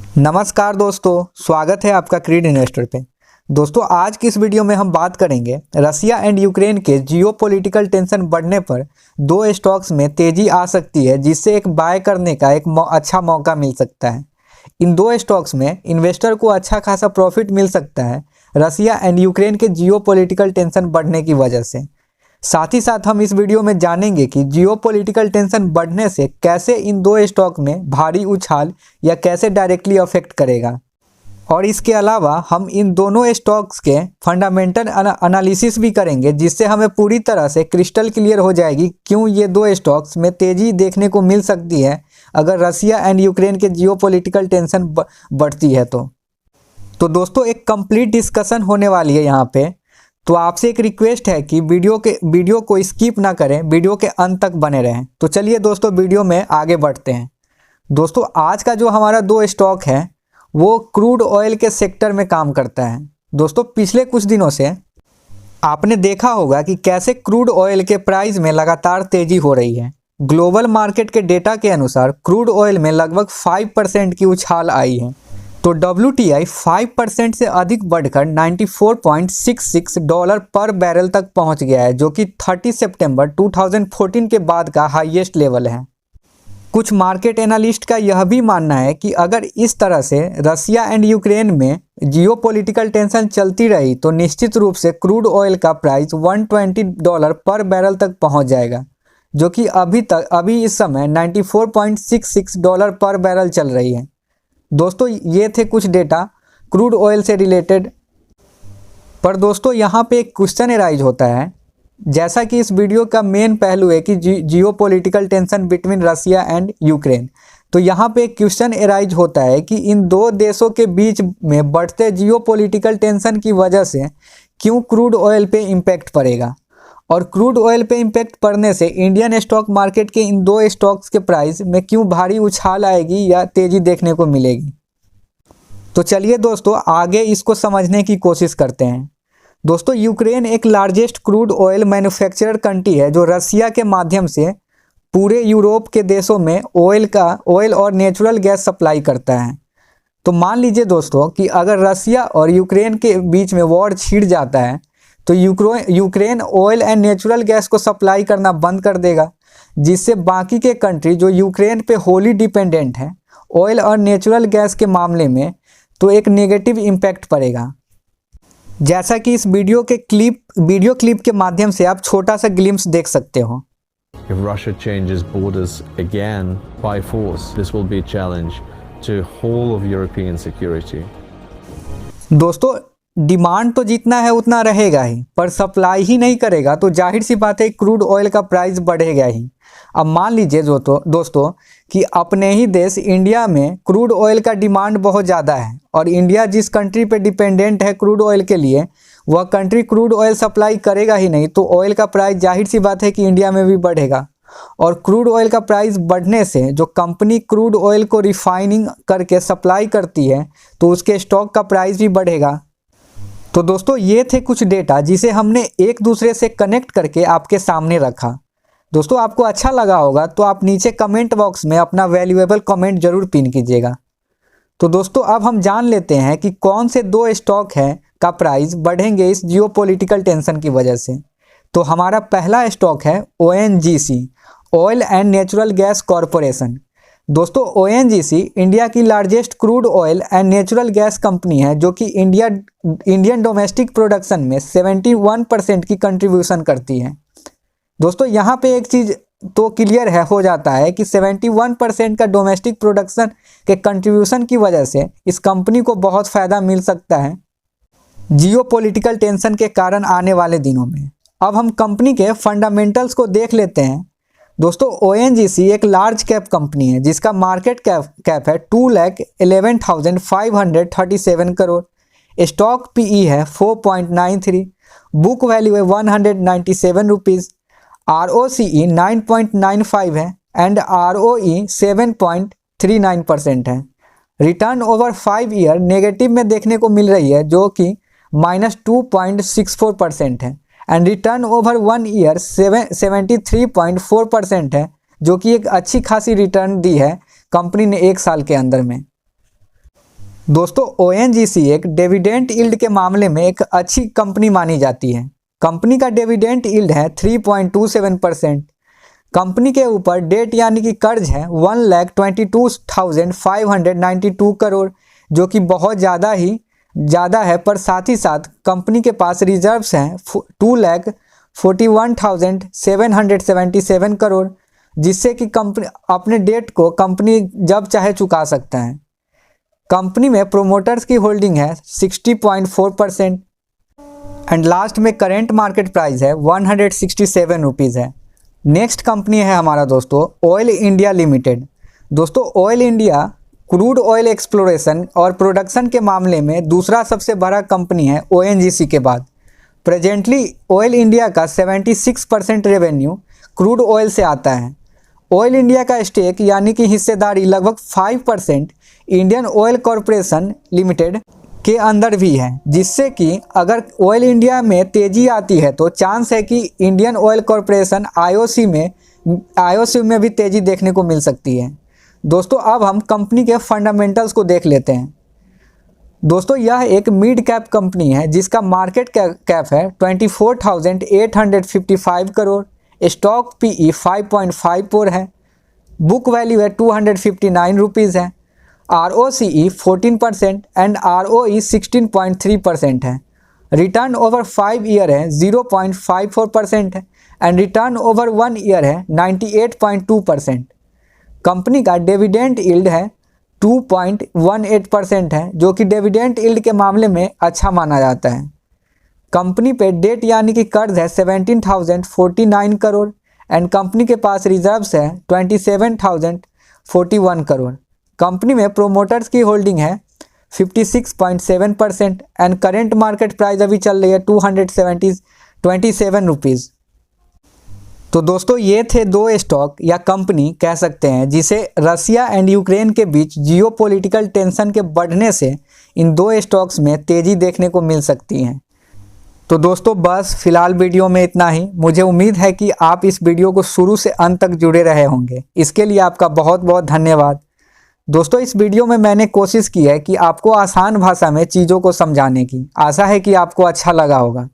नमस्कार दोस्तों, स्वागत है आपका क्रीड इन्वेस्टर पे। दोस्तों, आज की इस वीडियो में हम बात करेंगे रसिया एंड यूक्रेन के जियोपॉलिटिकल टेंशन बढ़ने पर दो स्टॉक्स में तेजी आ सकती है, जिससे एक बाय करने का एक अच्छा मौका मिल सकता है। इन दो स्टॉक्स में इन्वेस्टर को अच्छा खासा प्रॉफिट मिल सकता है रसिया एंड यूक्रेन के जियोपॉलिटिकल टेंशन बढ़ने की वजह से। साथ ही साथ हम इस वीडियो में जानेंगे कि जियोपॉलिटिकल टेंशन बढ़ने से कैसे इन दो स्टॉक में भारी उछाल या कैसे डायरेक्टली अफेक्ट करेगा, और इसके अलावा हम इन दोनों स्टॉक्स के फंडामेंटल एनालिसिस भी करेंगे, जिससे हमें पूरी तरह से क्रिस्टल क्लियर हो जाएगी क्यों ये दो स्टॉक्स में तेज़ी देखने को मिल सकती है अगर रसिया एंड यूक्रेन के जियोपॉलिटिकल टेंशन बढ़ती है तो दोस्तों एक कंप्लीट डिस्कशन होने वाली है यहाँ पे। तो आपसे एक रिक्वेस्ट है कि वीडियो को स्किप ना करें, वीडियो के अंत तक बने रहें। तो चलिए दोस्तों वीडियो में आगे बढ़ते हैं। दोस्तों, आज का जो हमारा दो स्टॉक है वो क्रूड ऑयल के सेक्टर में काम करता है। दोस्तों, पिछले कुछ दिनों से आपने देखा होगा कि कैसे क्रूड ऑयल के प्राइस में लगातार तेजी हो रही है। ग्लोबल मार्केट के डेटा के अनुसार क्रूड ऑयल में लगभग 5% की उछाल आई है। तो WTI 5% से अधिक बढ़कर $94.66 पर बैरल तक पहुंच गया है, जो कि 30 सितंबर 2014 के बाद का हाईएस्ट लेवल है। कुछ मार्केट एनालिस्ट का यह भी मानना है कि अगर इस तरह से रसिया एंड यूक्रेन में जियोपॉलिटिकल टेंशन चलती रही तो निश्चित रूप से क्रूड ऑयल का प्राइस $120 पर बैरल तक पहुंच जाएगा, जो कि अभी इस समय $94.66 पर बैरल चल रही है। दोस्तों, ये थे कुछ डेटा क्रूड ऑयल से रिलेटेड। पर दोस्तों, यहाँ पे एक क्वेश्चन अराइज होता है, जैसा कि इस वीडियो का मेन पहलू है कि geopolitical tension between Russia and Ukraine. तो यहाँ पे एक क्वेश्चन अराइज होता है कि इन दो देशों के बीच में बढ़ते जियोपॉलिटिकल टेंशन की वजह से क्यों क्रूड ऑयल पे इम्पैक्ट पड़ेगा, और क्रूड ऑयल पे इम्पैक्ट पड़ने से इंडियन स्टॉक मार्केट के इन दो स्टॉक्स के प्राइस में क्यों भारी उछाल आएगी या तेज़ी देखने को मिलेगी। तो चलिए दोस्तों आगे इसको समझने की कोशिश करते हैं। दोस्तों, यूक्रेन एक largest crude oil manufacturer country है जो रसिया के माध्यम से पूरे यूरोप के देशों में ऑयल और नेचुरल गैस सप्लाई करता है। तो मान लीजिए दोस्तों कि अगर रसिया और यूक्रेन के बीच में वॉर छिड़ जाता है तो Ukraine oil and natural gas को सप्लाई करना बंद कर देगा, जिससे बाकी के कंट्री जो यूक्रेन पे होली डिपेंडेंट है ऑयल और नेचुरल गैस के मामले में, तो एक नेगेटिव इम्पैक्ट पड़ेगा। जैसा कि इस वीडियो क्लिप के माध्यम से आप छोटा सा ग्लिम्स देख सकते हो। If Russia changes borders again by force, this will be a challenge to whole of European security. दोस्तों, डिमांड तो जितना है उतना रहेगा ही, पर सप्लाई ही नहीं करेगा तो जाहिर सी बात है क्रूड ऑयल का प्राइस बढ़ेगा ही। अब मान लीजिए दोस्तों कि अपने ही देश इंडिया में क्रूड ऑयल का डिमांड बहुत ज़्यादा है, और इंडिया जिस कंट्री पे डिपेंडेंट है क्रूड ऑयल के लिए, वह कंट्री क्रूड ऑयल सप्लाई करेगा ही नहीं, तो ऑयल का प्राइस जाहिर सी बात है कि इंडिया में भी बढ़ेगा। और क्रूड ऑयल का प्राइस बढ़ने से जो कंपनी क्रूड ऑयल को रिफाइनिंग करके सप्लाई करती है तो उसके स्टॉक का प्राइस भी बढ़ेगा। तो दोस्तों, ये थे कुछ डेटा जिसे हमने एक दूसरे से कनेक्ट करके आपके सामने रखा। दोस्तों, आपको अच्छा लगा होगा तो आप नीचे कमेंट बॉक्स में अपना वैल्यूएबल कमेंट जरूर पिन कीजिएगा। तो दोस्तों, अब हम जान लेते हैं कि कौन से दो स्टॉक हैं का प्राइस बढ़ेंगे इस जियोपॉलिटिकल टेंशन की वजह से। तो हमारा पहला स्टॉक है ONGC, oil and natural gas corporation. दोस्तों, ONGC इंडिया की largest crude oil and natural gas company है, जो कि इंडियन डोमेस्टिक प्रोडक्शन में 71% की कंट्रीब्यूशन करती है। दोस्तों, यहाँ पे एक चीज़ तो क्लियर हो जाता है कि 71% का डोमेस्टिक प्रोडक्शन के कंट्रीब्यूशन की वजह से इस कंपनी को बहुत फ़ायदा मिल सकता है जियोपॉलिटिकल टेंशन के कारण आने वाले दिनों में। अब हम कंपनी के फंडामेंटल्स को देख लेते हैं। दोस्तों, ONGC एक लार्ज कैप कंपनी है जिसका मार्केट कैप है 2,11,537 करोड़। स्टॉक PE है 4.93, बुक वैल्यू है 197 रुपीज़, ROCE 9.95 है एंड ROE 7.39% है। रिटर्न ओवर 5 ईयर नेगेटिव में देखने को मिल रही है, जो कि -2.64% है, एंड रिटर्न ओवर 1 ईयर 73.4% है, जो कि एक अच्छी खासी रिटर्न दी है कंपनी ने एक साल के अंदर में। दोस्तों ONGC एक डिविडेंड यील्ड के मामले में एक अच्छी कंपनी मानी जाती है। कंपनी का डिविडेंड यील्ड है 3.27%। कंपनी के ऊपर डेट यानी कि कर्ज है 1,22,592 करोड़, जो कि बहुत ज़्यादा है। पर साथ ही साथ कंपनी के पास रिजर्व्स हैं 2,41,777 करोड़, जिससे कि कंपनी अपने डेट को कंपनी जब चाहे चुका सकता है। कंपनी में प्रोमोटर्स की होल्डिंग है 60.4% एंड लास्ट में करेंट मार्केट प्राइस है 167 रुपीज़ है। नेक्स्ट कंपनी है हमारा दोस्तों ऑयल इंडिया लिमिटेड। दोस्तों oil India crude oil exploration और प्रोडक्शन के मामले में दूसरा सबसे बड़ा कंपनी है ONGC के बाद। प्रेजेंटली ऑयल इंडिया का 76% रेवेन्यू क्रूड ऑयल से आता है। ऑयल इंडिया का स्टेक यानी कि हिस्सेदारी लगभग 5% इंडियन ऑयल कॉरपोरेशन लिमिटेड के अंदर भी है, जिससे कि अगर ऑयल इंडिया में तेज़ी आती है तो चांस है कि इंडियन ऑयल कॉरपोरेशन IOC में भी तेज़ी देखने को मिल सकती है। दोस्तों अब हम कंपनी के फंडामेंटल्स को देख लेते हैं। दोस्तों यह एक मिड कैप कंपनी है जिसका मार्केट कैप है 24,855 करोड़, स्टॉक PE 5.54 है, बुक वैल्यू है 259 रुपीज़ है, ROCE 14% एंड ROE 16.3% है। रिटर्न ओवर 5 ईयर है 0.54% है एंड रिटर्न ओवर 1 ईयर है 98.2%। कंपनी का डिविडेंड यील्ड है 2.18% है, जो कि डिविडेंड यील्ड के मामले में अच्छा माना जाता है। कंपनी पे डेट यानी कि कर्ज है 17,049 करोड़ एंड कंपनी के पास रिजर्व्स है 27,041 करोड़। कंपनी में प्रोमोटर्स की होल्डिंग है 56.7% एंड करेंट मार्केट प्राइस अभी चल रही है 227 रुपीज़। तो दोस्तों ये थे दो स्टॉक या कंपनी कह सकते हैं जिसे रसिया एंड यूक्रेन के बीच जियोपॉलिटिकल टेंशन के बढ़ने से इन दो स्टॉक्स में तेज़ी देखने को मिल सकती हैं। तो दोस्तों बस फिलहाल वीडियो में इतना ही। मुझे उम्मीद है कि आप इस वीडियो को शुरू से अंत तक जुड़े रहे होंगे, इसके लिए आपका बहुत बहुत धन्यवाद। दोस्तों इस वीडियो में मैंने कोशिश की है कि आपको आसान भाषा में चीज़ों को समझाने की। आशा है कि आपको अच्छा लगा होगा।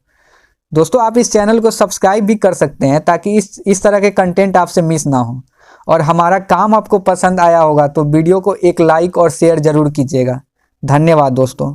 दोस्तों आप इस चैनल को सब्सक्राइब भी कर सकते हैं ताकि इस तरह के कंटेंट आपसे मिस ना हो, और हमारा काम आपको पसंद आया होगा तो वीडियो को एक लाइक और शेयर ज़रूर कीजिएगा। धन्यवाद दोस्तों।